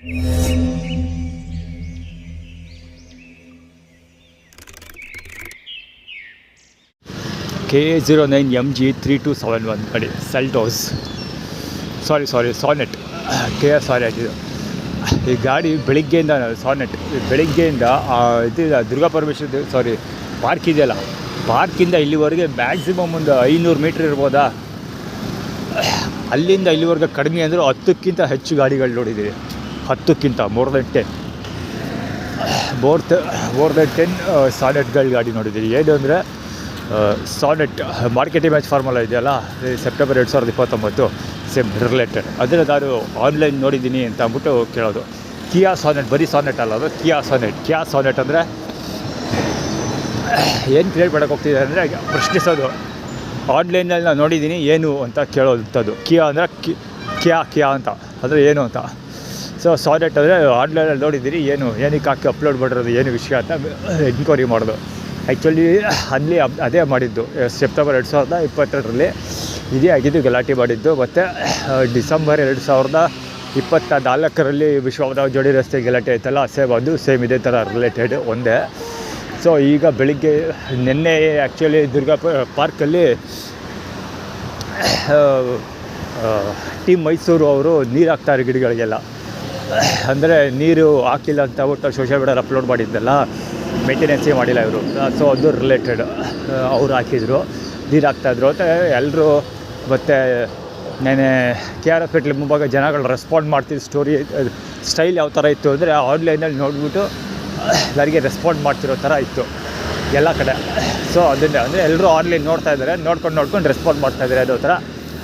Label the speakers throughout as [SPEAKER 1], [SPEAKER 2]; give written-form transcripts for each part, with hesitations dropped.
[SPEAKER 1] KA09MG3271 ಗಾಡಿ Seltos, sonnet, KA sonnet. ಇದು ಈ ಗಾಡಿ ಬೆಳಿಗ್ಗೆಯಿಂದ ಸಾನೆಟ್ ಬೆಳಿಗ್ಗೆಯಿಂದ ಇದು ದುರ್ಗಾ ಪರಮೇಶ್ವರ ಪಾರ್ಕ್ ಇದೆಯಲ್ಲ, ಪಾರ್ಕಿಂದ ಇಲ್ಲಿವರೆಗೆ ಮ್ಯಾಕ್ಸಿಮಮ್ ಒಂದು 500 ಮೀಟ್ರ್ ಇರ್ಬೋದಾ. ಅಲ್ಲಿಂದ ಇಲ್ಲಿವರೆಗೆ ಕಡಿಮೆ ಅಂದರೂ 10ಕ್ಕಿಂತ ಹೆಚ್ಚು ಗಾಡಿಗಳು ನೋಡಿದ್ದೀವಿ. 10ಕ್ಕಿಂತ ಮೋರ್ ದೆನ್ 10 ಸಾನೆಟ್ಗಳ ಗಾಡಿ ನೋಡಿದ್ದೀವಿ. ಏನು ಅಂದರೆ ಸಾನೆಟ್ ಮಾರ್ಕೆಟ್ ಇಮೇಜ್ ಫಾರ್ಮುಲಾ ಇದೆಯಲ್ಲ, ಸೆಪ್ಟೆಂಬರ್ 2029 ಸೇಮ್ ರಿಲೇಟೆಡ್. ಅದನ್ನು ನಾನು ಆನ್ಲೈನ್ ನೋಡಿದ್ದೀನಿ ಅಂತ ಅಂದ್ಬಿಟ್ಟು ಕೇಳೋದು. ಕಿಯಾ ಸಾನೆಟ್, ಬರೀ ಸಾನೆಟ್ ಅಲ್ಲ, ಅದು ಕಿಯಾ ಸಾನೆಟ್ ಅಂದರೆ ಏನು ಕ್ರಿಯೇಟ್ ಮಾಡೋಕ್ಕೆ ಹೋಗ್ತಿದೆ ಅಂದರೆ ಪ್ರಶ್ನಿಸೋದು. ಆನ್ಲೈನಲ್ಲಿ ನಾನು ನೋಡಿದ್ದೀನಿ ಏನು ಅಂತ ಕೇಳೋದಂಥದ್ದು. ಕಿಯಾ ಅಂದರೆ ಕಿಯಾ ಅಂತ ಅಂದರೆ ಏನು ಅಂತ. ಸೊ ಸಾನೆಟ್ ಅಂದರೆ ಆನ್ಲೈನಲ್ಲಿ ನೋಡಿದ್ದೀನಿ ಏನಕ್ಕೆ ಹಾಕಿ ಅಪ್ಲೋಡ್ ಮಾಡಿರೋದು, ಏನು ವಿಷಯ ಅಂತ ಎನ್ಕ್ವೈರಿ ಮಾಡೋದು. ಆ್ಯಕ್ಚುಲಿ ಅಲ್ಲಿ ಅದೇ ಮಾಡಿದ್ದು ಸೆಪ್ಟೆಂಬರ್ 2022 ಇದೇ ಆಗಿದ್ದು ಗಲಾಟೆ ಮಾಡಿದ್ದು. ಮತ್ತು ಡಿಸೆಂಬರ್ 2024 ವಿಶ್ವನಾಥ್ ಜೋಡಿ ರಸ್ತೆ ಗಲಾಟೆ ಆಯ್ತಲ್ಲ, ಸೇಮ್ ಇದೇ ಥರ ರಿಲೇಟೆಡ್ ಒಂದೇ. ಸೊ ಈಗ ಬೆಳಿಗ್ಗೆ ನಿನ್ನೆ ಆ್ಯಕ್ಚುಲಿ ದುರ್ಗಾ ಪಾರ್ಕಲ್ಲಿ ಟೀಮ್ ಮೈಸೂರು ಅವರು ನೀರು ಹಾಕ್ತಾರೆ ಗಿಡಗಳಿಗೆಲ್ಲ. ಅಂದರೆ ನೀರು ಹಾಕಿಲ್ಲ ಅಂತ ಬಿಟ್ಟು ಸೋಷಿಯಲ್ ಮೀಡಿಯಾದಲ್ಲಿ ಅಪ್ಲೋಡ್ ಮಾಡಿದ್ದಲ್ಲ, ಮೇಂಟೆನೆನ್ಸೇ ಮಾಡಿಲ್ಲ ಇವರು. ಸೊ ಅದು ರಿಲೇಟೆಡ್ ಅವರು ಹಾಕಿದ್ರು, ನೀರು ಹಾಕ್ತಾಯಿದ್ರು ಅಂತ ಎಲ್ಲರೂ. ಮತ್ತು ನೆನೆ KR ಹಾಸ್ಪಿಟ್ಲ್ ಮುಂಭಾಗ ಜನಗಳು ರೆಸ್ಪಾಂಡ್ ಮಾಡ್ತಿದ್ದ ಸ್ಟೈಲ್ ಯಾವ ಥರ ಇತ್ತು ಅಂದರೆ ಆನ್ಲೈನಲ್ಲಿ ನೋಡಿಬಿಟ್ಟು ನನಗೆ ರೆಸ್ಪಾಂಡ್ ಮಾಡ್ತಿರೋ ಥರ ಇತ್ತು ಎಲ್ಲ ಕಡೆ. ಸೊ ಅದನ್ನೇ ಅಂದರೆ ಎಲ್ಲರೂ ಆನ್ಲೈನ್ ನೋಡ್ತಾ ಇದ್ದಾರೆ, ನೋಡ್ಕೊಂಡು ರೆಸ್ಪಾಂಡ್ ಮಾಡ್ತಾಯಿದ್ದಾರೆ, ಅನ್ನೋ ಥರ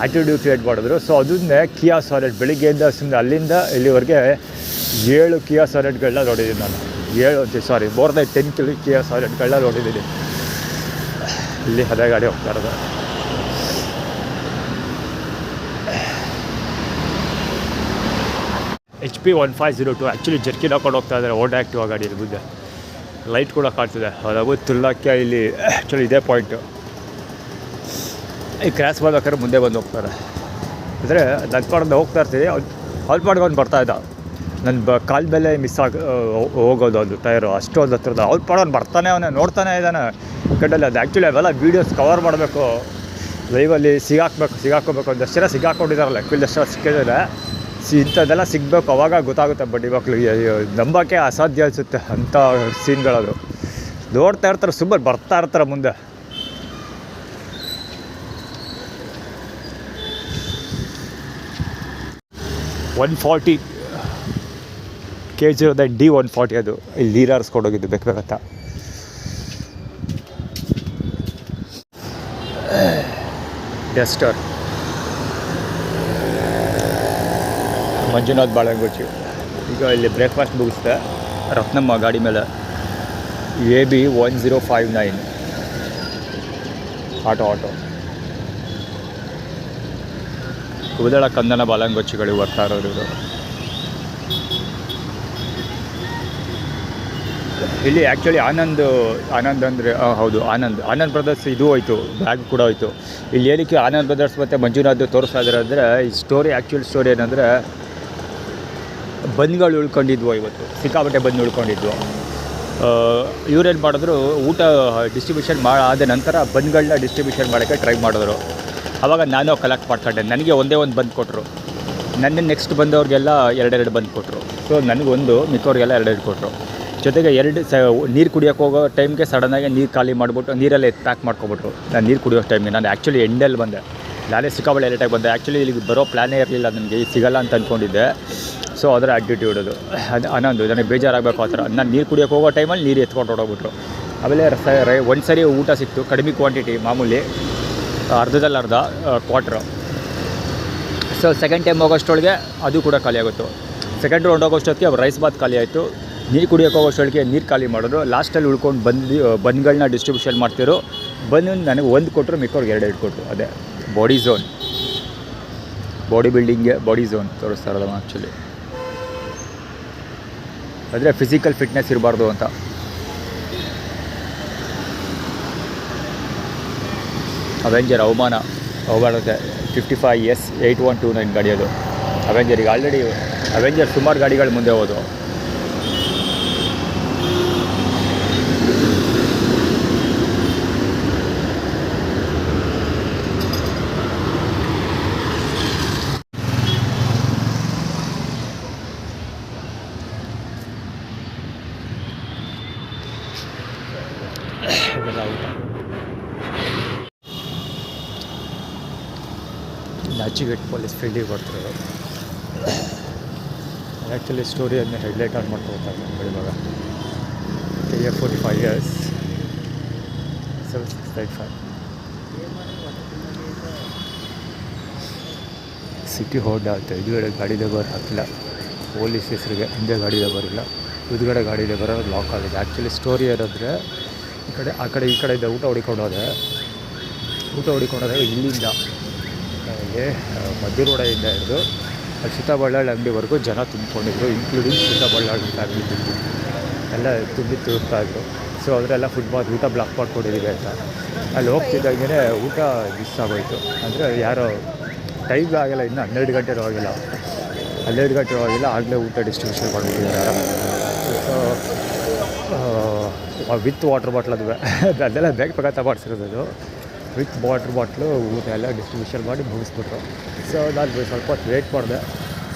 [SPEAKER 1] ಆ್ಯಟಿಟ್ಯೂಡ್ ಕ್ರಿಯೇಟ್ ಮಾಡಿದ್ರು. ಸೊ ಅದನ್ನೇ ಕಿಯಾ ಸಾನೆಟ್ ಬೆಳಿಗ್ಗೆಯಿಂದ ಸುಮ್ಮನೆ ಅಲ್ಲಿಂದ ಇಲ್ಲಿವರೆಗೆ 7 ಕಿಯಾ ಸಾನೆಟ್ಗಳನ್ನ ನೋಡಿದ್ದೀನಿ ನಾನು. ಮೋರ್ ದೆನ್ 10 ಕಿಯಾ ಸಾನೆಟ್ಗಳನ್ನ ನೋಡಿದ್ದೀನಿ. ಇಲ್ಲಿ ಅದೇ ಗಾಡಿ ಹೋಗ್ತಾ ಇರೋದು. HP 1502 ಆ್ಯಕ್ಚುಲಿ ಜರ್ಕಿನ್ ಹಾಕೊಂಡು ಹೋಗ್ತಾ ಇದ್ದಾರೆ. ಓಲ್ಡ್ ಆ್ಯಕ್ಟಿವ್ ಗಾಡಿ ಇಲ್ಲಿ ಮುಂದೆ ಲೈಟ್ ಕೂಡ ಕಾಣ್ತಿದೆ. ಅದಾಗೂ ತಿರ್ಲಾಕ್ಕೆ ಇಲ್ಲಿ ಆ್ಯಕ್ಚುಲಿ ಇದೇ ಪಾಯಿಂಟು. ಈ ಕ್ರ್ಯಾಶ್ ಮಾಡ್ಬೇಕಾದ್ರೆ ಮುಂದೆ ಬಂದು ಹೋಗ್ತಾರೆ. ಅಂದರೆ ನಡ್ಕೊಂಡು ಹೋಗ್ತಾ ಇರ್ತೀವಿ, ಹಾಲ್ಟ್ ಮಾಡ್ಕೊಂಡು ಬರ್ತಾಯಿದ್ದ. ನನ್ನ ಕಾಲ ಮೇಲೆ ಹೋಗೋದು ಅದು ಟೈರು ಅಷ್ಟೊಂದು ಹತ್ರದ. ಹಾಲ್ಟ್ ಮಾಡೋನು ಬರ್ತಾನೆ, ಅವನೇ ನೋಡ್ತಾನೆ ಇದ್ದಾನೆ ಕಣ್ಣಲ್ಲಿ. ಅದು ಆ್ಯಕ್ಚುಲಿ ಅವೆಲ್ಲ ವೀಡಿಯೋಸ್ ಕವರ್ ಮಾಡಬೇಕು, ಲೈವಲ್ಲಿ ಸಿಗಾಕೋಬೇಕು. ಒಂದಷ್ಟು ಜನ ಸಿಗಾಕೊಂಡಿದ್ದಾರಲ್ಲ, ಕೆಲವಷ್ಟು ಸಿಕ್ಕಿದ್ದಾರೆ. ಇಂಥದ್ದೆಲ್ಲ ಸಿಗಬೇಕು, ಅವಾಗ ಗೊತ್ತಾಗುತ್ತೆ ಬಡ್ಡಿ ಮಕ್ಕಳಿಗೆ. ನಂಬೋಕ್ಕೆ ಅಸಾಧ್ಯ ಅನಿಸುತ್ತೆ ಅಂಥ ಸೀನ್ಗಳದು. ನೋಡ್ತಾ ಇರ್ತಾರೆ, ಸುಮ್ಮನೆ ಬರ್ತಾ ಇರ್ತಾರೆ ಮುಂದೆ. $140 KA09 D140 ಅದು ಇಲ್ಲಿ ನೀರು ಹಾರಿಸ್ಕೊಂಡೋಗಿದ್ದು ಬೇಕಾಗತ್ತ. ಡಸ್ಟರ್ ಮಂಜುನಾಥ್ ಬಾಳಂಗುಚ್ಚಿ. ಈಗ ಇಲ್ಲಿ ಬ್ರೇಕ್ಫಾಸ್ಟ್ ಮುಗಿಸ್ದೆ ರತ್ನಮ್ಮ ಗಾಡಿ ಮೇಲೆ. AB 1059 ಆಟೋ ಉದಳ ಕಂದನ ಬಾಲಂಗೊಚ್ಚಿಗಳು ಬರ್ತಾ ಇರೋರು ಇವರು. ಇಲ್ಲಿ ಆ್ಯಕ್ಚುಲಿ ಆನಂದ್ ಅಂದರೆ ಹೌದು ಆನಂದ್ ಬ್ರದರ್ಸ್ ಇದು ಹೋಯ್ತು, ಬ್ಯಾಗ್ ಕೂಡ ಹೋಯ್ತು. ಇಲ್ಲಿ ಏನಕ್ಕೆ ಆನಂದ್ ಬ್ರದರ್ಸ್ ಮತ್ತು ಮಂಜುನಾಥ್ ತೋರಿಸ್ತಾ ಇದ್ದಾರೆ ಅಂದರೆ, ಈ ಆ್ಯಕ್ಚುಲ್ ಸ್ಟೋರಿ ಏನಂದರೆ, ಬಂದ್ಗಳು ಉಳ್ಕೊಂಡಿದ್ವು ಇವತ್ತು, ಸಿಕ್ಕಾಪಟ್ಟೆ ಬಂದು ಉಳ್ಕೊಂಡಿದ್ವು. ಇವರೇನು ಮಾಡಿದ್ರು, ಊಟ ಡಿಸ್ಟ್ರಿಬ್ಯೂಷನ್ ಆದ ನಂತರ ಬಂದ್ಗಳನ್ನ ಡಿಸ್ಟ್ರಿಬ್ಯೂಷನ್ ಮಾಡೋಕ್ಕೆ ಟ್ರೈ ಮಾಡಿದ್ರು. ಆವಾಗ ನಾನು ಕಲೆಕ್ಟ್ ಮಾಡ್ಕೊಂಡೆ. ನನಗೆ ಒಂದೇ ಒಂದು ಬಂದು ಕೊಟ್ಟರು. ನನ್ನ ನೆಕ್ಸ್ಟ್ ಬಂದವ್ರಿಗೆಲ್ಲ 2 ಬಂದು ಕೊಟ್ಟರು. ಸೊ ನನಗೊಂದು, ಮಿಕ್ಕವ್ರಿಗೆಲ್ಲ 2 ಕೊಟ್ಟರು. ಜೊತೆಗೆ 2 ನೀರು ಕುಡಿಯೋಕ್ಕೆ ಹೋಗೋ ಟೈಮ್ಗೆ ಸಡನ್ನಾಗಿ ನೀರು ಖಾಲಿ ಮಾಡಿಬಿಟ್ಟು ನೀರಲ್ಲೇ ಪ್ಯಾಕ್ ಮಾಡ್ಕೊಬಿಟ್ರು. ನಾನು ನೀರು ಕುಡಿಯೋ ಟೈಮ್ಗೆ ನಾನು ಆ್ಯಕ್ಚುಲಿ ಎಂಡಲ್ಲಿ ಬಂದೆ. ನಾನೇ ಸಿಕ್ಕಾಬಳೆ ಲೇಟಾಗಿ ಬಂದೆ. ಆ್ಯಕ್ಚುಲಿ ಇಲ್ಲಿಗೆ ಬರೋ ಪ್ಲ್ಯಾನೇ ಇರಲಿಲ್ಲ ನನಗೆ, ಸಿಗಲ್ಲ ಅಂತ ಅಂದ್ಕೊಂಡಿದ್ದೆ. ಸೊ ಅದರ ಆ್ಯಕ್ಟಿಟ್ಯೂಡ್ ಅದು ಅನ್ನೊಂದು ನನಗೆ ಬೇಜಾರಾಗಬೇಕು ಆ ಥರ. ನಾನು ನೀರು ಕುಡಿಯೋಕ್ಕೆ ಹೋಗೋ ಟೈಮಲ್ಲಿ ನೀರು ಎತ್ಕೊಂಡು ಹೊಡೋಗ್ಬಿಟ್ರು. ಆಮೇಲೆ ಒಂದು ಸರಿ ಊಟ ಸಿಕ್ತು, ಕಡಿಮೆ ಕ್ವಾಂಟಿಟಿ, ಮಾಮೂಲಿ ಅರ್ಧದಲ್ಲಿ ಅರ್ಧ ಕ್ವಾಟ್ರು. ಸೊ ಸೆಕೆಂಡ್ ಟೈಮ್ ಹೋಗೋಷ್ಟೊಳಗೆ ಅದು ಕೂಡ ಖಾಲಿ ಆಗುತ್ತೆ. ಸೆಕೆಂಡ್ ರೌಂಡ್ ಹೋಗೋಷ್ಟೊತ್ತಿಗೆ ರೈಸ್ ಬಾತ್ ಖಾಲಿ ಆಯಿತು. ನೀರು ಕುಡಿಯೋಕ್ಕೆ ಹೋಗೋಷ್ಟೊಳಗೆ ನೀರು ಖಾಲಿ ಮಾಡಿದ್ರು. ಲಾಸ್ಟಲ್ಲಿ ಉಳ್ಕೊಂಡು ಬಂದ್ಗಳನ್ನ ಡಿಸ್ಟ್ರಿಬ್ಯೂಷನ್ ಮಾಡ್ತಿರೋ. ಬಂದು ನನಗೆ 1 ಕೊಟ್ಟರು, ಮಿಕ್ಕವ್ರಿಗೆ 2 ಕೊಟ್ಟರು. ಅದೇ ಬಾಡಿ ಝೋನ್, ಬಾಡಿ ಬಿಲ್ಡಿಂಗ್ಗೆ ಬಾಡಿ ಝೋನ್ ತೋರಿಸ್ತಾ ಇರೋದು ಆ್ಯಕ್ಚುಲಿ. ಅಂದರೆ ಫಿಸಿಕಲ್ ಫಿಟ್ನೆಸ್ ಇರಬಾರ್ದು ಅಂತ. ಅವೆಂಜರ್ ಅವಮಾನಕ್ಕೆ 55S 8129 ಗಾಡಿ ಅದು. ಅವೆಂಜರಿಗೆ ಆಲ್ರೆಡಿ ಅವೆಂಜರ್ ಸುಮಾರು ಗಾಡಿಗಳು ಮುಂದೆ ಹೋದವು. ನಾಚಿಗೇಟ್ ಪೊಲೀಸ್ ಫೀಲ್ಡಿಗೆ ಬರ್ತಿರೋದು. ಆ್ಯಕ್ಚುಲಿ ಸ್ಟೋರಿಯನ್ನು ಹೆಡ್ಲೈಟ್ ಆನ್ ಮಾಡ್ಕೊಳ್ತಾರೆ ಇವಾಗ. KA 45 years 7685 ಸಿಟಿ ಹೋಲ್ಡ್ ಆಗುತ್ತೆ. ಎದುರುಗಡೆ ಗಾಡಿ ಲೇಬರ್ ಹಾಕಿಲ್ಲ, ಪೊಲೀಸ್ ಹೆಸರಿಗೆ ಹಿಂದೆ ಗಾಡಿ ಲೇಬರ್ ಇಲ್ಲ, ಎದುರುಗಡೆ ಗಾಡಿ ಲೇಬರ್ ಲಾಕ್ ಆಗಿದೆ. ಆ್ಯಕ್ಚುಲಿ ಸ್ಟೋರಿ ಏನಾದರೆ ಈ ಕಡೆ ಇದ್ದ ಊಟ ಹೊಡಿಕೊಂಡೋದೆ ಇಲ್ಲಿಂದ ಮಧ್ಯ ರೋಡಿಂದ ಹಿಡಿದು ಸೀತಾಬಳ್ಳಾಳಿ ಅಂಗಡಿವರೆಗೂ ಜನ ತುಂಬಿಕೊಂಡಿದ್ರು, ಇನ್ಕ್ಲೂಡಿಂಗ್ ಸೀತಾಬಳ್ಳಾಳಿ ಫ್ಯಾಮಿಲಿ ಎಲ್ಲ ತುಂಬಿ ತಿರುಗ್ತಾಯಿದ್ರು. ಸೊ ಅದರೆಲ್ಲ ಫುಟ್ಬಾಲ್ ಊಟ ಬ್ಲಾಕ್ ಮಾಡ್ಕೊಂಡಿದ್ದೀವಿ ಅಂತ. ಅಲ್ಲಿ ಹೋಗ್ತಿದ್ದಾಗೇ ಊಟ ಮಿಸ್ ಆಗೋಯಿತು. ಅಂದರೆ ಯಾರೋ ಟೈಮ್ ಆಗಿಲ್ಲ, ಇನ್ನೂ 12 ಗಂಟೆನೂ ಆಗಿಲ್ಲ, ಆಗಲೇ ಊಟ ಡಿಸ್ಟ್ರಿಬ್ಯೂಷನ್ ಮಾಡಿಬಿಟ್ಟಿದ್ದಾರೆ. ಸೊ ವಿತ್ ವಾಟ್ರ್ ಬಾಟ್ಲ್ ಅದೆಲ್ಲ ಬೇಗ ಮಾಡಿಸಿರೋದು. ವಿತ್ ವಾಟ್ರ್ ಬಾಟ್ಲು ಊಟ ಎಲ್ಲ ಡಿಸ್ಟ್ರಿಬ್ಯೂಷನ್ ಮಾಡಿ ಮುಗಿಸ್ಬಿಟ್ರು. ಸೊ ನಾನು ಸ್ವಲ್ಪ ಹೊತ್ತು ವೇಟ್ ಮಾಡಿದೆ,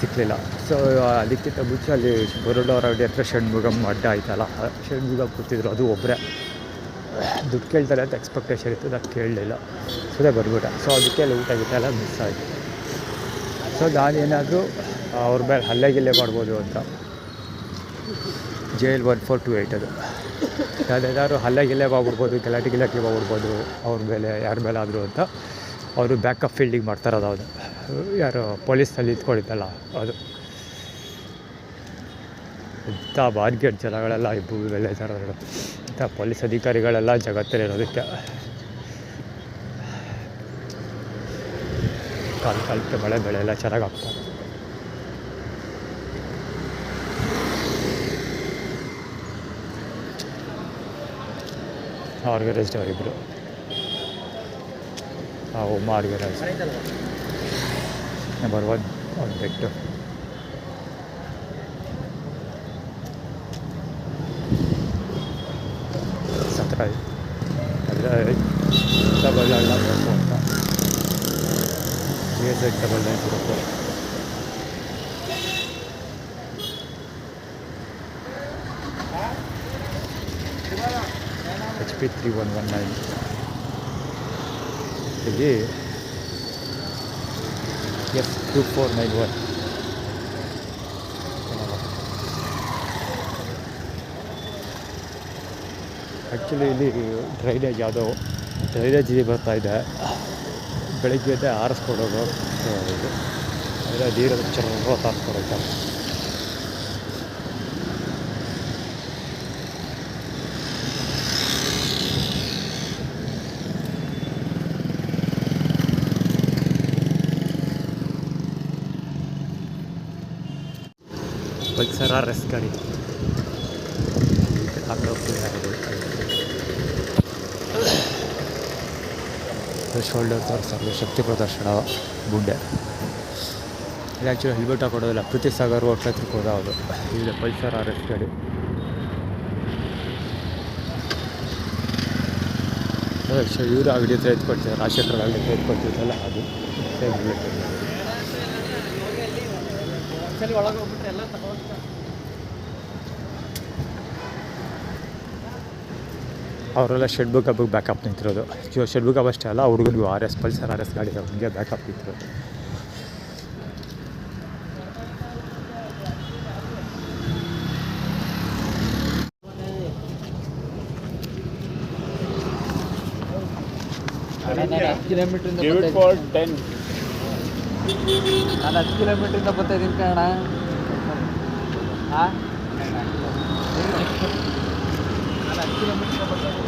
[SPEAKER 1] ಸಿಕ್ಕಲಿಲ್ಲ. ಸೊ ಅದಕ್ಕಿಂತ ಮುಂಚೆ ಅಲ್ಲಿ ಬರೋಡವ್ರ ಅಂಗಡಿ ಹತ್ರ ಷಣ್ಮುಗಮ್ ಅಡ್ಡ ಆಯ್ತಲ್ಲ, ಷಣ್ಮುಗಮ್ ಕೂತಿದ್ರು. ಅದು ಒಬ್ಬರೇ ದುಡ್ಡು ಕೇಳ್ತಾರೆ ಅಂತ ಎಕ್ಸ್ಪೆಕ್ಟೇಷನ್ ಇತ್ತು, ನಾನು ಕೇಳಲಿಲ್ಲ. ಸೊ ಬರ್ಬಿಟ್ಟೆ. ಸೊ ಅದಕ್ಕೆ ಅಲ್ಲಿ ಊಟ ಎಲ್ಲ ಮಿಸ್ ಆಯಿತು. ಸೊ ನಾನೇನಾದರೂ ಅವ್ರ ಮೇಲೆ ಹಲ್ಲೆಗಿಲ್ಲೇ ಮಾಡ್ಬೋದು ಅಂತ, JL 1428 ಅದು. ನಾನೇನಾದ್ರು ಹಲ್ಲೆಗಿಲ್ಲೇ ಮಾಡ್ಬಿಡ್ಬೋದು, ಗಲಾಟೆ ಮಾಡ್ಬಿಡ್ಬೋದು ಅವ್ರ ಮೇಲೆ, ಯಾರ ಮೇಲಾದರೂ ಅಂತ ಅವರು ಬ್ಯಾಕಪ್ ಫೀಲ್ಡಿಂಗ್ ಮಾಡ್ತಾರದು. ಅದು ಯಾರು ಪೊಲೀಸಲ್ಲಿ ಇದ್ಕೊಂಡಿದ್ದಲ್ಲ ಅದು. ಇಂಥ ಬಾರ್ಗೇಟ್ ಜನಗಳೆಲ್ಲ ಇಬ್ಬರು ಥರ ಇಂಥ ಪೊಲೀಸ್ ಅಧಿಕಾರಿಗಳೆಲ್ಲ ಜಗತ್ತಲ್ಲಿರೋದಕ್ಕೆ ಕಾಲಕ್ಕೆ ಮಳೆ ಬೆಳೆ ಎಲ್ಲ ಚೆನ್ನಾಗಿ ಆಗ್ತಾರೆ. ಆರ್ಗನೈಸ್ಡ್ ಅವರಿಬ್ಬರು, ಉಮ್ಮ ಆರ್ಗನೈಸ್ ನಂಬರ್ 1 ಒಂದು ಬೆಟ್ಟು. ಸತ್ರ ಅಂದರೆ ಡಬಲ್ ಅಂತ KSX 9904 HP 3119 ಇಲ್ಲಿ S2491. ಆ್ಯಕ್ಚುಲಿ ಇಲ್ಲಿ ಡ್ರೈನೇಜ್ ಇಲ್ಲಿ ಬರ್ತಾಯಿದೆ. ಬೆಳಗ್ಗೆ ಆರಿಸ್ಕೊಡೋದು ಇದು, ಅಂದರೆ ನೀರು ಚರ್ರ ತಾರಿಸ್ಕೊಡೋದು. ಪಲ್ಸರ್ RS ಗಾಡಿ ಶೋಲ್ಡರ್ ತೋರಿಸ್ತಾರೆ, ಶಕ್ತಿ ಪ್ರದರ್ಶನ ಗುಂಡೆ. ಇಲ್ಲಿ ಆ್ಯಕ್ಚುಲಿ ಹೆಲ್ಮೆಟ್ ಹಾಕೊಡೋದಿಲ್ಲ. ಪ್ರೀತಿ ಸಾಗರ್ ಹತ್ರಕ್ಕೆ ಹೋದವುದು. ಇಲ್ಲಿ ಪಲ್ಸರ್ RS ಗಾಡಿ. ಇವರು ಅಂಗಡಿ ಹತ್ರ ಎತ್ಕೊಡ್ತಾರೆ, ರಾಜಶೇಖರ ಅಂಗಡಿ ಹತ್ರ ಎತ್ಕೊಡ್ತಿದ್ದಲ್ಲ ಅದು ಸೇಮ್ ಬುಲೆಟ್. ಅವರೆಲ್ಲ ಷಣ್ಮುಗ ಹಬ್ಬಕ್ಕೆ ಬ್ಯಾಕಪ್ ನಿಂತಿರೋದು. ಷಣ್ಮುಗ ಹಬ್ಬ ಅಷ್ಟೇ ಅಲ್ಲ, ಹುಡುಗನಿಗೂ RS ಪಲ್ಸರ್ RS ಗಾಡಿ ಅವ್ರಿಗೆ ಬ್ಯಾಕಪ್ ನಿಂತಿರೋದು.
[SPEAKER 2] ನಾನು 10 ಕಿಲೋಮೀಟ್ರಿಂದ ಬರ್ತಾಯಿದ್ದೀನಿ ಕಣ. ಹಾಂ, 10 ಕಿಲೋಮೀಟ್ರಿಂದ ಬರ್ತಾಯಿದ್ದೀನಿ.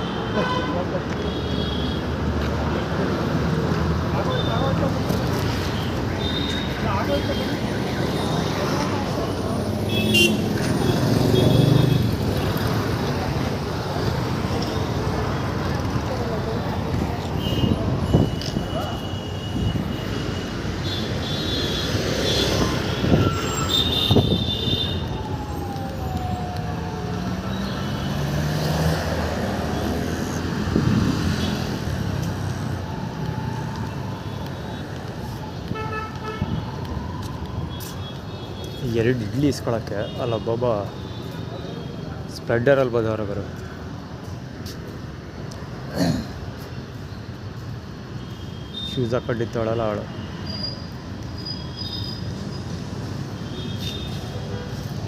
[SPEAKER 1] 2 ಇಡ್ಲಿ ಇಸ್ಕೊಳಕ್ಕೆ ಅಲ್ಲೊಬ್ಬೊಬ್ಬ ಸ್ಪ್ಲೆಂಡರಲ್ಲಿ ಬಂದವರು ಶೂಸ್ ಹಾಕೊಂಡಿತ್ತವಳಲ್ಲ ಅವಳು.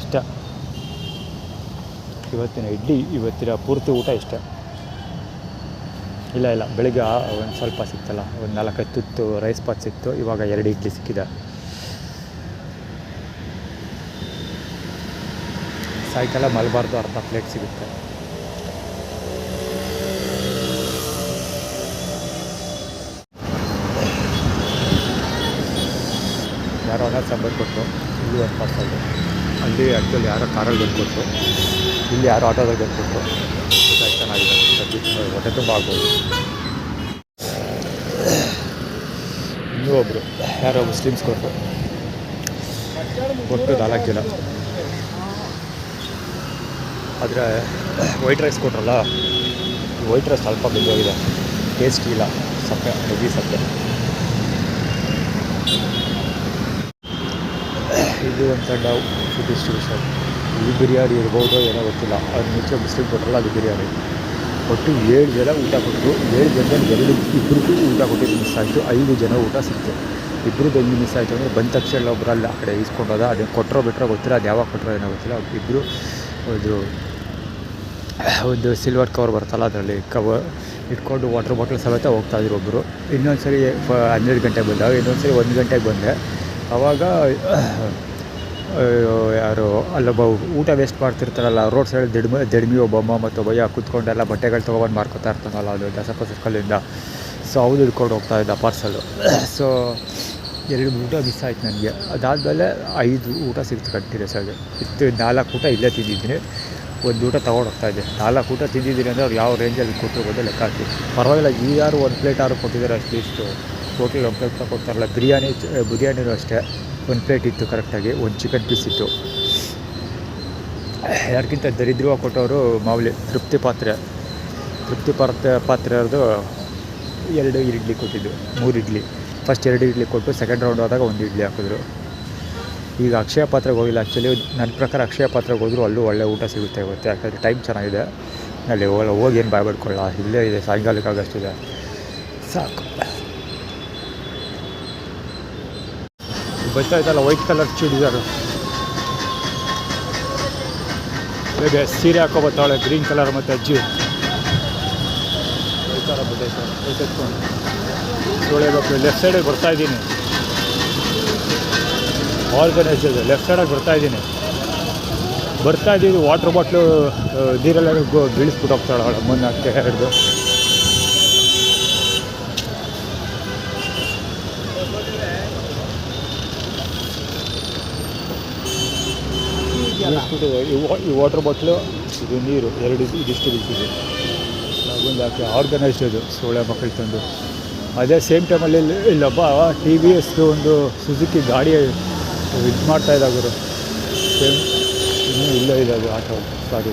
[SPEAKER 1] ಇಷ್ಟ ಇವತ್ತಿನ ಪೂರ್ತಿ ಊಟ ಇಷ್ಟ. ಇಲ್ಲ ಬೆಳಿಗ್ಗೆ ಒಂದು ಸ್ವಲ್ಪ ಸಿಕ್ತಲ್ಲ, ಒಂದು 4-5 ತುತ್ತು ರೈಸ್ ಬಾತ್ ಸಿಕ್ತು. ಇವಾಗ 2 ಇಡ್ಲಿ ಸಿಕ್ಕಿದೆ. ಸಾಯಂಕಾಲ ಮಲಬಾರ್ದು ಅರ್ಧ ಪ್ಲೇಟ್ ಸಿಗುತ್ತೆ. ಯಾರೋ ಅನ್ನ ಸಾಂಬಾರು ಕೊಟ್ಟರು, ಇಲ್ಲಿ ಒಂದು ಪಾರ್ಸಲ್. ಅಲ್ಲಿ ಆ್ಯಕ್ಚುಲಿ ಯಾರೋ ಕಾರಲ್ಲಿ ಬಂದುಕೊಟ್ರು, ಇಲ್ಲಿ ಯಾರೋ ಆಟೋದಾಗ ಬಂದುಕೊಟ್ರು. ಚೆನ್ನಾಗಿದೆ, ಹೊಟ್ಟೆ ತುಂಬ ಆಗ್ಬೋದು. ಇನ್ನೂ ಒಬ್ಬರು ಯಾರೋ ಮುಸ್ಲಿಮ್ಸ್ ಕೊಟ್ಟರು, ಒಟ್ಟು 4 ಜನ. ಆದರೆ ವೈಟ್ ರೈಸ್ ಕೊಟ್ರಲ್ಲ, ವೈಟ್ ರೈಸ್ ಸ್ವಲ್ಪ ಬೆಂದೋಗಿದೆ, ಟೇಸ್ಟ್ ಇಲ್ಲ, ಸಪ್ಪೆ ಹೆವಿ ಸಪ್ಪೆ. ಇದು ಒಂದು ಸಣ್ಣ ಫುಡ್ ಡಿಸ್ಟ್ರಿಬ್ಯೂಷನ್. ಈ ಬಿರಿಯಾನಿ ಇರ್ಬೋದು ಏನೋ ಗೊತ್ತಿಲ್ಲ, ಅದು ಮುಂಚೆ ಮುಸ್ಲಿಮ್ ಕೊಟ್ಟರಲ್ಲ ಅದು ಬಿರಿಯಾನಿ. ಒಟ್ಟು 7 ಜನ ಊಟ ಕೊಟ್ಟರು. 7 ಜನದಲ್ಲಿ ಇಬ್ಬರಿಗೂ ಊಟ ಕೊಟ್ಟಿದ್ದು ಮಿಸ್ ಆಯಿತು. 5 ಜನ ಊಟ ಸಿಕ್ತು. ಇಬ್ಬರದ್ದು ಹೆಂಗೆ ಮಿಸ್ ಆಯಿತು ಅಂದರೆ, ಬಂದ ತಕ್ಷಣ ಒಬ್ಬರಲ್ಲಿ ಆ ಕಡೆ ಇಸ್ಕೊಂಡೋದ, ಅದನ್ನು ಕೊಟ್ಟರೋ ಬಿಟ್ಟರೋ ಗೊತ್ತಿಲ್ಲ, ಅದು ಯಾವಾಗ ಕೊಟ್ಟರೋ ಏನೋ ಗೊತ್ತಿಲ್ಲ. ಇಬ್ಬರು ಒಂದು ಸಿಲ್ವರ್ ಕವರ್ ಬರ್ತಲ್ಲ, ಅದರಲ್ಲಿ ಇಟ್ಕೊಂಡು ವಾಟರ್ ಬಾಟಲ್ ಸಮೇತ ಹೋಗ್ತಾಯಿದ್ರು ಒಬ್ಬರು. ಇನ್ನೊಂದು ಸರಿ 12 ಗಂಟೆಗೆ ಬಂದಾಗ, ಇನ್ನೊಂದು ಸರಿ 1 ಗಂಟೆಗೆ ಬಂದೆ. ಆವಾಗ ಯಾರು ಅಲ್ಲೊಬ್ಬ ಊಟ ವೇಸ್ಟ್ ಮಾಡ್ತಿರ್ತಾರಲ್ಲ, ರೋಡ್ ಸೈಡ್ ದಡ್ಮಿ ಒಬ್ಬಮ್ಮ ಮತ್ತೊಬ್ಬ ಕೂತ್ಕೊಂಡೆಲ್ಲ ಬಟ್ಟೆಗಳು ತೊಗೊಬಂದು ಮಾರ್ಕೊತಾ ಇರ್ತಾನಲ್ಲ, ಅದು ದಸಪ ಸರ್ಕಲಿಂದ. ಸೊ ಅವ್ನು ಹಿಡ್ಕೊಂಡು ಹೋಗ್ತಾಯಿದ್ದ ಪಾರ್ಸಲು. ಸೊ 2 ಊಟ ಮಿಸ್ ಆಯ್ತು ನನಗೆ. ಅದಾದಮೇಲೆ 5 ಊಟ ಸಿಕ್ತು ಕಂಟಿನ್ಯೂಸ್ ಆಗಿ. 4 ಊಟ ಇಲ್ಲೇ ತಿಂದಿದ್ದೀನಿ, 1 ಊಟ ತೊಗೊಂಡು ಹೋಗ್ತಾಯಿದ್ದೆ. 4 ಊಟ ತಿಂದಿದ್ದೀನಿ ಅಂದರೆ ಅವ್ರು ಯಾವ ರೇಂಜಲ್ಲಿ ಕೊಟ್ಟಿರ್ಬೋದು ಲೆಕ್ಕ ಹಾಕಿ. ಪರವಾಗಿಲ್ಲ, ಯಾರು 1 ಪ್ಲೇಟ್ ಆರು ಕೊಟ್ಟಿದ್ದಾರೆ ಅಟ್ಲೀಸ್ಟು. ಹೋಟ್ಲಿಗೆ 1 ಪ್ಲೇಟ್ ಕೊಡ್ತಾರಲ್ಲ. ಬಿರಿಯಾನಿನೂ ಅಷ್ಟೇ 1 ಪ್ಲೇಟ್ ಇತ್ತು ಕರೆಕ್ಟಾಗಿ, 1 ಚಿಕನ್ ಪೀಸ್ ಇತ್ತು. ಯಾರಿಗಿಂತ ದರಿದ್ರವಾಗಿ ಕೊಟ್ಟವರು ಮಾಮೂಲಿ ತೃಪ್ತಿ ಪಾತ್ರೆ ಅವ್ರದ್ದು 2 ಇಡ್ಲಿ ಕೊಟ್ಟಿದ್ದು, 3 ಇಡ್ಲಿ. ಫಸ್ಟ್ 2 ಇಡ್ಲಿ ಕೊಟ್ಟು ಸೆಕೆಂಡ್ ರೌಂಡ್ ಆದಾಗ 1 ಇಡ್ಲಿ ಹಾಕಿದ್ರು. ಈಗ ಅಕ್ಷಯ ಪಾತ್ರೆಗೆ ಹೋಗಿಲ್ಲ. ಆ್ಯಕ್ಚುಲಿ ನನ್ನ ಪ್ರಕಾರ ಅಕ್ಷಯ ಪಾತ್ರೆಗೆ ಹೋದರೂ ಅಲ್ಲೂ ಒಳ್ಳೆ ಊಟ ಸಿಗುತ್ತೆ ಇವತ್ತು, ಯಾಕಂದರೆ ಟೈಮ್ ಚೆನ್ನಾಗಿದೆ. ಅಲ್ಲಿ ಹೋಗಿ ಏನು ಬಾಯ್ಬಿಡ್ಕೊಳ್ಳ, ಇಲ್ಲೇ ಇದೆ, ಸಾಯಂಕಾಲಕ್ಕಾಗಷ್ಟಿದೆ ಸಾಕು. ಬರ್ತಾಯಿದ್ದಲ್ಲ ವೈಟ್ ಕಲರ್ ಚೂಡಿದಾರು, ಬೇಗ ಸೀರೆ ಹಾಕೋ ಬರ್ತಾಳೆ ಗ್ರೀನ್ ಕಲರ್ ಮತ್ತು ಅಜ್ಜಿ ಈ ಥರ ಬರ್ತೈತೆ ಎತ್ಕೊಂಡು ಸೋಳೆ ಬಾಕ್ಲು. ಲೆಫ್ಟ್ ಸೈಡಿಗೆ ಬರ್ತಾಯಿದ್ದೀನಿ, ಆರ್ಗನೈಸ್ ಇದೆ. ಲೆಫ್ಟ್ ಸೈಡಾಗಿ ಬರ್ತಾಯಿದ್ದೀವಿ. ವಾಟ್ರ್ ಬಾಟ್ಲು ನೀರೆಲ್ಲ ಬೀಳಿಸ್ಬಿಟ್ಟು ಹೋಗ್ತಾಳೆ ಅವಳ ಅಮ್ಮನ ಅಕ್ಕೆ ಹಿಡಿದು. ಈ ವಾಟ್ರ್ ಬಾಟ್ಲು, ಇದು ನೀರು, 2 ಇದಿಷ್ಟು ಬೀಳ್ತಿದೆ. ಒಂದು ಹಾಕಿ ಆರ್ಗನೈಸ್ಡ್ ಅದು ಸೋಳೆ ಮಕ್ಕಳು ತಂದು. ಅದೇ ಸೇಮ್ ಟೈಮಲ್ಲಿ ಇಲ್ಲೊಬ್ಬ TVS ಒಂದು ಸುಜುಕಿ ಗಾಡಿ ಇದು ಮಾಡ್ತಾಯಿದ್ದಾಗರು. ಸೇಮ್ ಇನ್ನೂ ಇಲ್ಲೇ ಇದೆ ಅದು ಆಟೋ. ಸಾರಿ,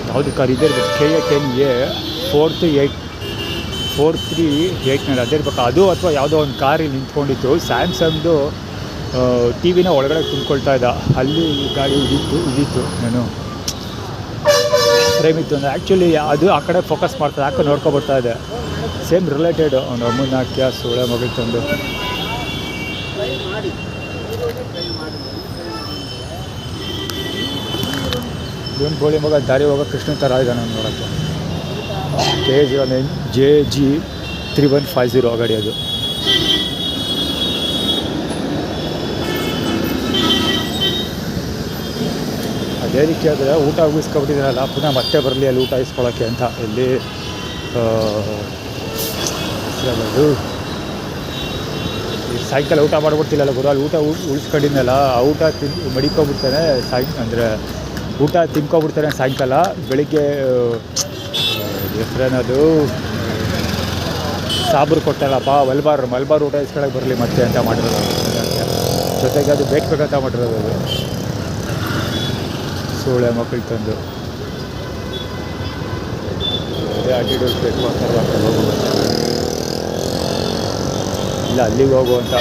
[SPEAKER 1] ಯಾವುದು ಕಾರ್ ಇದೆ KA 10A 4389 ಅದೇ ಇರ್ಬೇಕು ಅದು, ಅಥವಾ ಯಾವುದೋ ಒಂದು ಕಾರಿಗೆ ನಿಂತ್ಕೊಂಡಿತ್ತು. ಸ್ಯಾಮ್ಸಂಗ್ದು TVನ ಒಳಗಡೆ ತುಂಬ್ಕೊಳ್ತಾ ಇದ್ದ, ಅಲ್ಲಿ ಗಾಡಿ ಇದಿತ್ತು ನಾನು ಫ್ರೇಮ್ ಇತ್ತು ಅಂದರೆ. ಆ್ಯಕ್ಚುಲಿ ಅದು ಆ ಕಡೆ ಫೋಕಸ್ ಮಾಡ್ತದೆ, ಯಾಕೆ ನೋಡ್ಕೊಬರ್ತಾ ಇದೆ. ಸೇಮ್ ರಿಲೇಟೆಡ್ ಅವ್ನು ಅಮ್ಮನ ಹಾಕ್ಯ ಸೋಳೆ ಮಗಳು ತಂದು. ಇವನು ಗೋಳಿ ಮಗ ದಾರಿ ಹೋಗೋ ಕೃಷ್ಣ ಥರ ಇದ್ದಾನೆ ನಾನು ನೋಡೋಕ್ಕೆ. KG 3150 ಗಾಡಿ ಅದು. ಅದೇ ರೀತಿ ಆದರೆ ಊಟ ಮುಗಿಸ್ಕೊಬಿಟ್ಟಿದ್ದಾರಲ್ಲ, ಪುನಃ ಮತ್ತೆ ಬರಲಿ ಅಲ್ಲಿ ಊಟ ಇಸ್ಕೊಳ್ಳೋಕ್ಕೆ ಅಂತ. ಇಲ್ಲಿ ಸಾಯಂಕಾಲ ಊಟ ಮಾಡ್ಬಿಡ್ತಿಲ್ಲಲ್ಲ ಗುರು, ಅಲ್ಲಿ ಊಟ ಉಳಿಸ್ಕೊಂಡಿದ್ನಲ್ಲ, ಆ ಊಟ ಮಡಿಕೊಬಿಡ್ತಾನೆ ಅಂದರೆ ಊಟ ತಿನ್ಕೊಬಿಡ್ತಾನೆ ಸಾಯಂಕಾಲ. ಬೆಳಿಗ್ಗೆ ಹೆಸ್ರೇನದು ಸಾಬ್ರು ಕೊಟ್ಟಲ್ಲಪ್ಪ, ಮಲ್ಬಾರ್ ಊಟ ಇಸ್ಕೊಳಕ್ಕೆ ಬರಲಿ ಮತ್ತೆ ಅಂತ ಮಾಡಿರೋದು. ಜೊತೆಗೆ ಅದು ಬೇಕಂತ ಮಾಡಿರೋದು ಅದು ಸೋಳೆ ಮಕ್ಕಳು ತಂದು. ಅದೇ ಆಟಿಟ್ಯೂಡ್ ಬೇಕು ಅಂತಾರಲ್ಲ, ಇಲ್ಲ ಅಲ್ಲಿಗೆ ಹೋಗು ಅಂತ.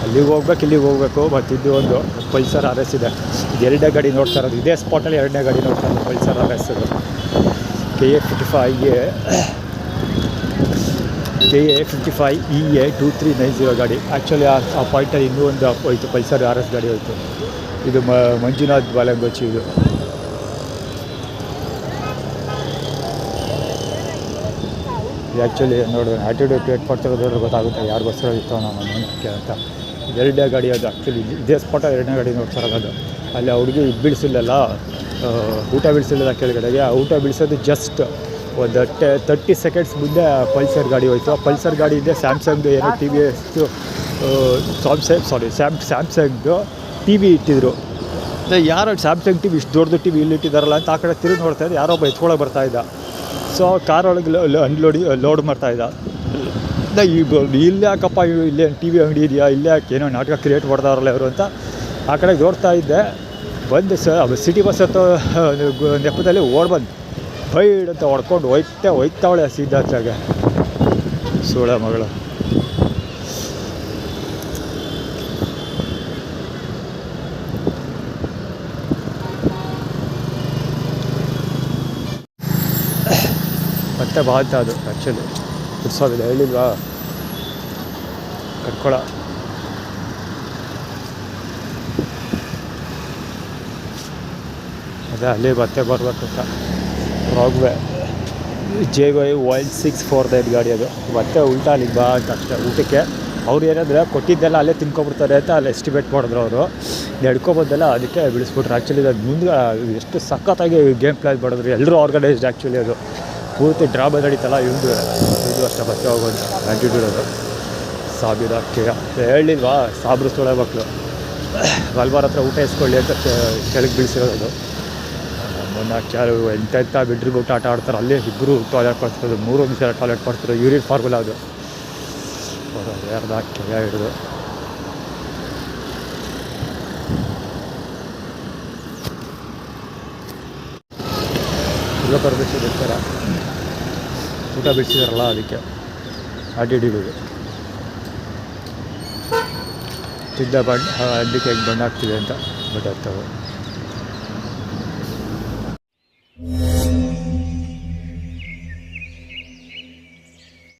[SPEAKER 1] ಅಲ್ಲಿಗೆ ಹೋಗ್ಬೇಕು, ಇಲ್ಲಿಗೆ ಹೋಗಬೇಕು. ಮತ್ತು ಇದು ಒಂದು ಪಲ್ಸರ್ ಆರ್ ಎಸ್ ಇದೆ. ಇದು ಎರಡನೇ ಗಾಡಿ ನೋಡ್ತಾ ಇರೋದು, ಇದೇ ಸ್ಪಾಟಲ್ಲಿ ಎರಡನೇ ಗಾಡಿ ನೋಡ್ತಾ ಇರೋದು ಪಲ್ಸರ್ ಆರ್ ಎಸ್ ಅದು. KA55EA 2390 ಗಾಡಿ. ಆ್ಯಕ್ಚುಲಿ ಆ ಪಾಯಿಂಟಲ್ಲಿ ಇನ್ನೂ ಒಂದು ಹೋಯ್ತು, ಪಲ್ಸರ್ ಆರ್ ಎಸ್ ಗಾಡಿ ಹೋಯ್ತು. ಇದು ಮಂಜುನಾಥ್ ಬಾಲಂಗೋಚಿ ಇದು. ಆ್ಯಕ್ಚುಲಿ ನೋಡು ಆ್ಯಟಿಟ್ಯೂಡ್ ಕ್ರಿಯೇಟ್ ಮಾಡ್ತಿರೋದ್ರೆ ಗೊತ್ತಾಗುತ್ತೆ ಯಾರಿಗೋಸ್ಕರ ಇತ್ತು ನಮ್ಮ ಮನೆಗೆ ಅಂತ. ಎರಡನೇ ಗಾಡಿ ಅದು. ಆ್ಯಕ್ಚುಲಿ ಇದೇ ಸ್ಪಾಟಲ್ಲಿ ಎರಡನೇ ಗಾಡಿ ನೋಡ್ತಾ ಇರೋದು. ಅಲ್ಲಿ ಆ ಹುಡುಗಿ ಇದು ಬೀಳಿಸಿಲ್ಲಲ್ಲ, ಊಟ ಬೀಳಿಸಿಲ್ಲ ಕೆಳಗಡೆಗೆ. ಆ ಊಟ ಬೀಳಿಸೋದು ಜಸ್ಟ್ ಒಂದು 30 ಸೆಕೆಂಡ್ಸ್ ಮುಂದೆ ಪಲ್ಸರ್ ಗಾಡಿ ಹೋಯ್ತು. ಆ ಪಲ್ಸರ್ ಗಾಡಿ ಇದೆ ಸ್ಯಾಮ್ಸಂಗ್ದು ಏನೋ ಟಿ ವಿ ಎಷ್ಟು ಸ್ಯಾಮ್ಸಂಗ್ದು ಟಿ ವಿ ಇಟ್ಟಿದ್ರು. ಯಾರೋ ಸ್ಯಾಮ್ಸಂಗ್ ಟಿ ವಿ ಇಷ್ಟು ದೊಡ್ಡದು ಟಿ ವಿ ಇಲ್ಲಿ ಇಟ್ಟಿದ್ದಾರಲ್ಲ ಅಂತ ಆ ಕಡೆ ತಿರುಗಿ ನೋಡ್ತಾ ಇದ್ದೆ. ಯಾರೋ ಒಬ್ಬ ಎತ್ಕೊಳಕ್ಕೆ ಬರ್ತಾಯಿದ್ದ. So ಕಾರೊಳಗೆ load ಮಾಡ್ತಾಯಿದ್ದ. ಇಲ್ಲೇ ಯಾಕಪ್ಪ ಇಲ್ಲೇ ಟಿ ವಿ ಅಂಗಡಿ ಇದೆಯಾ, ಇಲ್ಲೇ ಯಾಕೆ ಏನೋ ನಾಟಕ ಕ್ರಿಯೇಟ್ ಮಾಡ್ತಾರಲ್ಲ ಇವರು ಅಂತ ಆ ಕಡೆ ನೋಡ್ತಾ ಇದ್ದೆ. ಬಂದು ಸಿಟಿ ಬಸ್ ಹತ್ತೋ ನೆಪದಲ್ಲಿ ಓಡ್ಬಂದು ಬೈಡ್ ಅಂತ ಹೊಡ್ಕೊಂಡು ಹೋಯ್ತಾವಳೆ ಸೀದಾಚಾಗೆ ಸೋಳ ಮಗಳು. ಮತ್ತೆ ಬಾಳ್ತಾ ಅದು ಆ್ಯಕ್ಚುಲಿ ಬಿಡಿಸೋದಿಲ್ಲ, ಹೇಳಿಲ್ವಾ ಕಟ್ಕೊಳ. ಅದೇ ಅಲ್ಲಿ ಮತ್ತೆ ಬರ್ಬೇಕು ಅಂತ. ರಾಗ್ವೇ JY1649 ಗಾಡಿ ಅದು. ಮತ್ತೆ ಉಲ್ಟಾ ಅಲ್ಲಿಗೆ ಬಾ ಅಂತ ಅಷ್ಟೇ ಊಟಕ್ಕೆ. ಅವ್ರು ಏನಂದರೆ ಕೊಟ್ಟಿದ್ದೆಲ್ಲ ಅಲ್ಲೇ ತಿನ್ಕೊಬಿಡ್ತಾರೆ ಅಂತ ಅಲ್ಲಿ ಎಸ್ಟಿಮೇಟ್ ಮಾಡಿದ್ರು ಅವರು. ನಡ್ಕೊಬೋದಲ್ಲ, ಅದಕ್ಕೆ ಬಿಡಿಸ್ಬಿಟ್ರು. ಆ್ಯಕ್ಚುಲಿ ಅದು ಮುಂದೆ ಎಷ್ಟು ಸಖತ್ತಾಗಿ ಗೇಮ್ ಪ್ಲೇ ಮಾಡಿದ್ರು, ಎಲ್ಲರೂ ಆರ್ಗನೈಸ್ಡ್. ಆ್ಯಕ್ಚುಲಿ ಅದು ಪೂರ್ತಿ ಡ್ರಾಮಾ ನಡೀತಲ್ಲ, ಇದು ಅಷ್ಟೇ ಮತ್ತೆ ಹೋಗೋದು ಆ್ಯಟಿಟ್ಯೂಡ್ ಅದು. ಸಾವಿರ ಹೇಳಿಲ್ವಾ ಸಾಬ್ರು ಸೊಳೆ ಮಕ್ಕಳು ಗಲ್ವಾರ ಹತ್ರ ಊಟ ಇಸ್ಕೊಳ್ಳಿ ಅಂತ ಕೆಳಗೆ ಬೀಳಿಸಿರೋದು. ಮೊನ್ನೆ ಯಾರು ಎಂತೆಂಥ ಬಿಡ್ರಿಗೆ ಊಟ ಆಟ ಆಡ್ತಾರೆ, ಅಲ್ಲೇ ಇಬ್ಬರು ಟಾಯ್ಲೆಟ್ ಮಾಡ್ತಿರೋದು, 3 ನಿಮಿಷ ಟಾಯ್ಲೆಟ್ ಮಾಡ್ತಿರೋದು. ಯೂರಿನ್ ಫಾರ್ಮುಲಾ ಅದು ಯಾರ್ದು ಕೆಳ ಹಿಡಿದು. ಎಲ್ಲ ಪರ್ಮಿಷನ್ ಇರ್ತಾರೆ, ಊಟ ಬಿಡಿಸಿದಾರಲ್ಲ ಅದಕ್ಕೆ ಆಟಿಟ್ಯೂಡ್. ತಿದ್ದ ಅದಕ್ಕೆ ಹೆಂಗೆ ಬಣ್ಣ ಹಾಕ್ತಿದೆ ಅಂತ ಬಟ್ ಆಗ್ತವೆ.